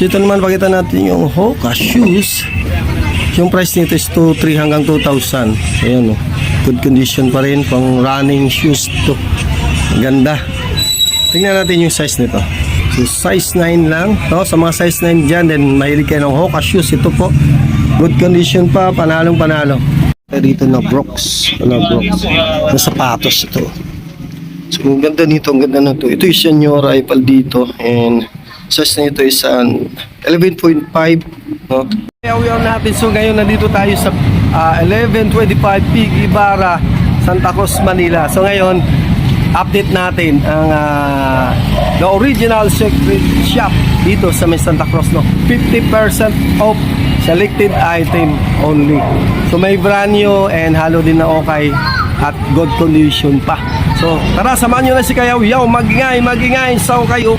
So ito naman, pakita natin yung Hoka shoes. Yung price nito is 2,300 hanggang 2,000. Ayan o, good condition pa rin, pang running shoes to. Ganda. Tingnan natin yung size nito. So size 9 lang, no? Sa mga size 9 dyan, then mahilig kayo ng Hoka shoes. Ito po, good condition pa, panalong panalo. Dito na Brooks, na sapatos ito. So ang ganda nito, ang ganda na ito. Ito yung Senyora Eiffel dito, and size na ito is 11.5, no? Ayaw natin. So ngayon nandito tayo sa 1125 Pig Ibarra, Santa Cruz, Manila. So ngayon update natin ang the original secret shop dito sa may Santa Cruz, no? 50% off selected item only. So may brand new and halo din na okay at good condition pa. So tara, samahan nyo na si Kayaw Yaw. Magingay sa okay.